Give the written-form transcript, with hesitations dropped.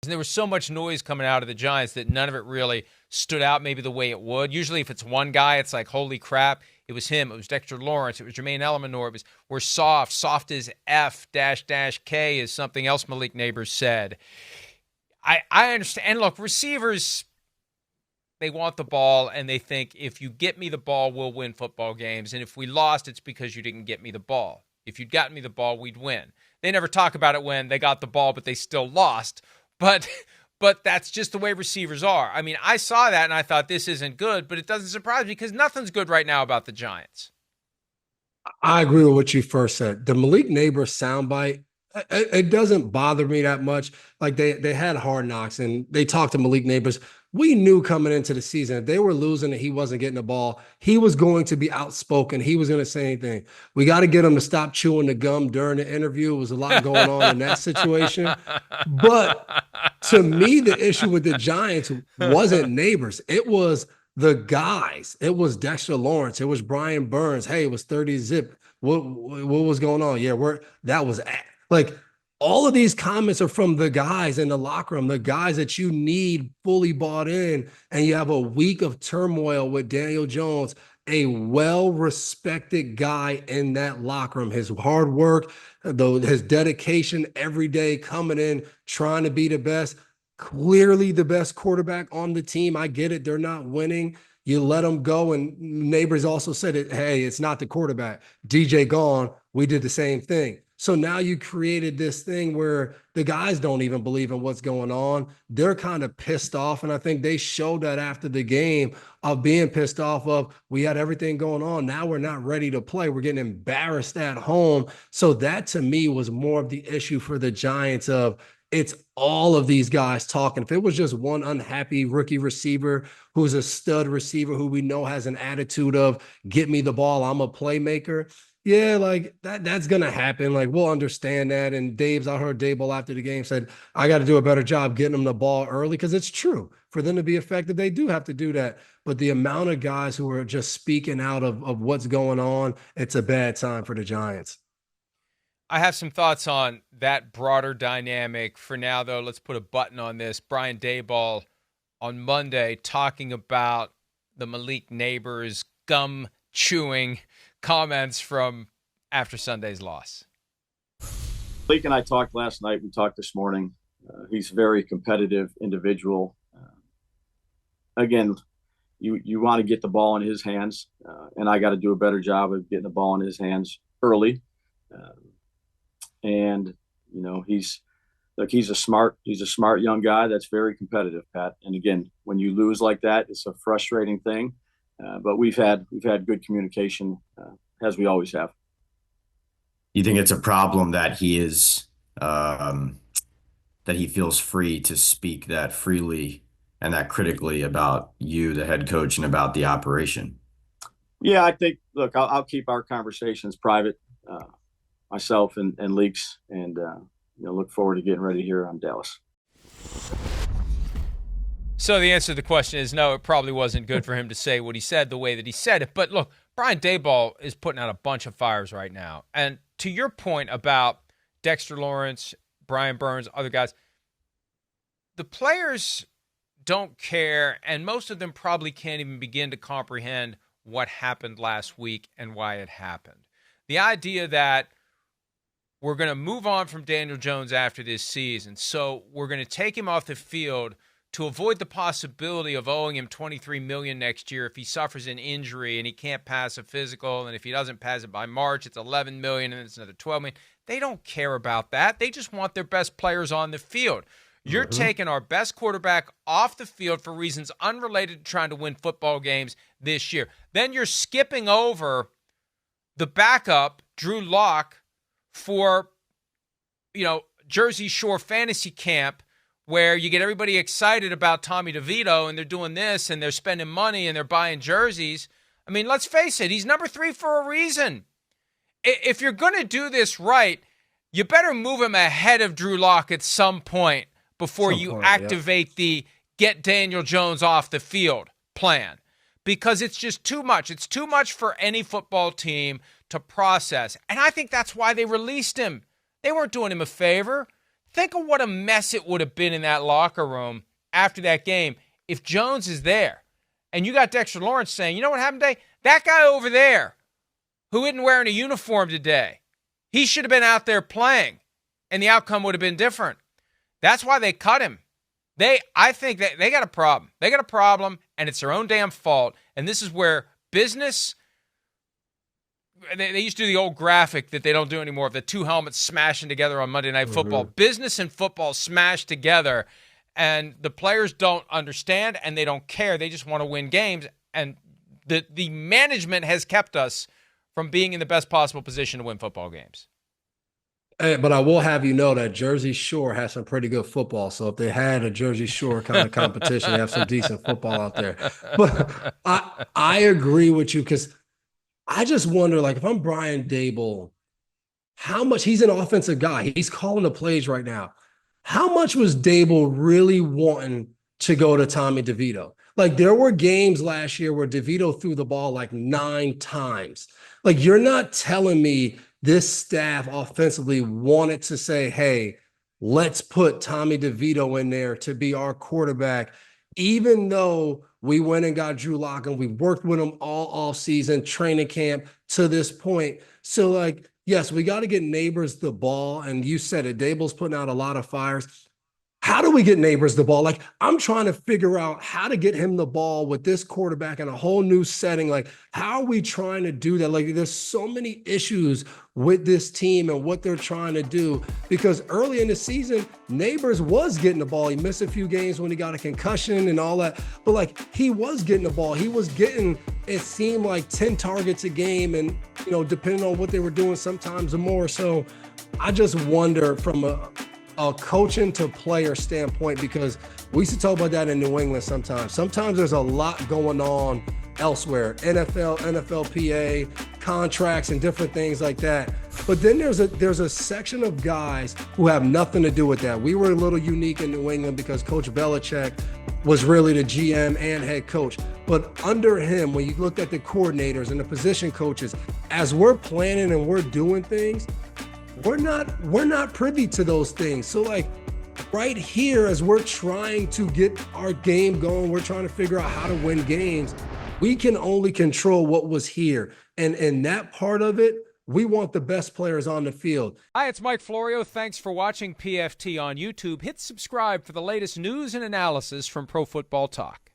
There was so much noise coming out of the Giants that none of it really stood out maybe the way it would. Usually if it's one guy, it's like, holy crap, it was him. It was Dexter Lawrence. It was Jermaine Elamanour. We're soft as F -- K is something else Malik Nabers said. I understand. And look, receivers, they want the ball, and they think if you get me the ball, we'll win football games. And if we lost, it's because you didn't get me the ball. If you'd gotten me the ball, we'd win. They never talk about it when they got the ball, but they still lost. But that's just the way receivers are. I mean, I saw that, and I thought this isn't good, but it doesn't surprise me because nothing's good right now about the Giants. I agree with what you first said. The Malik Nabers soundbite, it doesn't bother me that much. Like they had Hard Knocks, and they talked to Malik Nabers. We knew coming into the season, if they were losing and he wasn't getting the ball, he was going to be outspoken. He was going to say anything. We got to get him to stop chewing the gum during the interview. It was a lot going on in that situation. But to me, the issue with the Giants wasn't Nabers. It was the guys. It was Dexter Lawrence. It was Brian Burns. Hey, it was 30 zip. What was going on? Yeah, that was like all of these comments are from the guys in the locker room, the guys that you need fully bought in, and you have a week of turmoil with Daniel Jones, a well-respected guy in that locker room. His hard work, his dedication every day, coming in, trying to be the best, clearly the best quarterback on the team. I get it. They're not winning. You let them go. And Nabers also said it. Hey, it's not the quarterback. DJ gone. We did the same thing. So now you created this thing where the guys don't even believe in what's going on. They're kind of pissed off. And I think they showed that after the game of being pissed off of, we had everything going on. Now we're not ready to play. We're getting embarrassed at home. So that to me was more of the issue for the Giants of it's all of these guys talking. If it was just one unhappy rookie receiver who's a stud receiver who we know has an attitude of get me the ball, I'm a playmaker. Yeah, like that's going to happen. Like we'll understand that. And I heard Daboll after the game said, I got to do a better job getting them the ball early because it's true. For them to be effective, they do have to do that. But the amount of guys who are just speaking out of what's going on, it's a bad time for the Giants. I have some thoughts on that broader dynamic. For now, though, let's put a button on this. Brian Daboll on Monday talking about the Malik Nabers gum-chewing comments from after Sunday's loss. Malik and I talked last night. We talked this morning. He's a very competitive individual. Again, you want to get the ball in his hands, and I got to do a better job of getting the ball in his hands early. And you know, he's a smart young guy that's very competitive, Pat. And again, when you lose like that, it's a frustrating thing. But we've had good communication, as we always have. You think it's a problem that he is that he feels free to speak that freely and that critically about you, the head coach, and about the operation? Yeah, I think. Look, I'll keep our conversations private, myself and Leaks, and look forward to getting ready here on Dallas. So the answer to the question is no, it probably wasn't good for him to say what he said the way that he said it. But look, Brian Daboll is putting out a bunch of fires right now. And to your point about Dexter Lawrence, Brian Burns, other guys, the players don't care, and most of them probably can't even begin to comprehend what happened last week and why it happened. The idea that we're going to move on from Daniel Jones after this season, so we're going to take him off the field to avoid the possibility of owing him $23 million next year if he suffers an injury and he can't pass a physical, and if he doesn't pass it by March, it's $11 million and it's another $12 million. They don't care about that. They just want their best players on the field. You're taking our best quarterback off the field for reasons unrelated to trying to win football games this year. Then you're skipping over the backup, Drew Lock, for, Jersey Shore Fantasy Camp, where you get everybody excited about Tommy DeVito, and they're doing this, and they're spending money, and they're buying jerseys. I mean, let's face it, he's number 3 for a reason. If you're going to do this right, you better move him ahead of Drew Lock at some point before you activate the get Daniel Jones off the field plan, because it's just too much. It's too much for any football team to process, and I think that's why they released him. They weren't doing him a favor. Think of what a mess it would have been in that locker room after that game if Jones is there. And you got Dexter Lawrence saying, you know what happened today? That guy over there who isn't wearing a uniform today, he should have been out there playing, and the outcome would have been different. That's why they cut him. I think that they got a problem. They got a problem, and it's their own damn fault. And this is where business, they used to do the old graphic that they don't do anymore of the two helmets smashing together on Monday Night Football. Business and football smashed together, and the players don't understand, and they don't care. They just want to win games, and the management has kept us from being in the best possible position to win football games. But I will have you know that Jersey Shore has some pretty good football. So if they had a Jersey Shore kind of competition, they have some decent football out there. But I agree with you, because I just wonder, like, if I'm Brian Daboll, how much, he's an offensive guy. He's calling the plays right now. How much was Daboll really wanting to go to Tommy DeVito? Like, there were games last year where DeVito threw the ball like 9 times. Like, you're not telling me this staff offensively wanted to say, hey, let's put Tommy DeVito in there to be our quarterback, even though we went and got Drew Lock and we worked with him all offseason, training camp to this point. So, like, yes, we got to get Nabers the ball. And you said it, Daboll's putting out a lot of fires. How do we get Nabers the ball? Like, I'm trying to figure out how to get him the ball with this quarterback in a whole new setting. Like, how are we trying to do that? Like, there's so many issues with this team and what they're trying to do, because early in the season, Nabers was getting the ball. He missed a few games when he got a concussion and all that, but like, he was getting the ball. He was getting, it seemed like 10 targets a game, and, you know, depending on what they were doing, sometimes more. So I just wonder from a coaching to player standpoint, because we used to talk about that in New England sometimes. Sometimes there's a lot going on elsewhere, NFL, NFLPA, contracts and different things like that. But then there's a section of guys who have nothing to do with that. We were a little unique in New England because Coach Belichick was really the GM and head coach. But under him, when you looked at the coordinators and the position coaches, as we're planning and we're doing things, we're not privy to those things. So, like, right here, as we're trying to get our game going, we're trying to figure out how to win games. We can only control what was here. And in that part of it, we want the best players on the field. Hi, it's Mike Florio. Thanks for watching PFT on YouTube. Hit subscribe for the latest news and analysis from Pro Football Talk.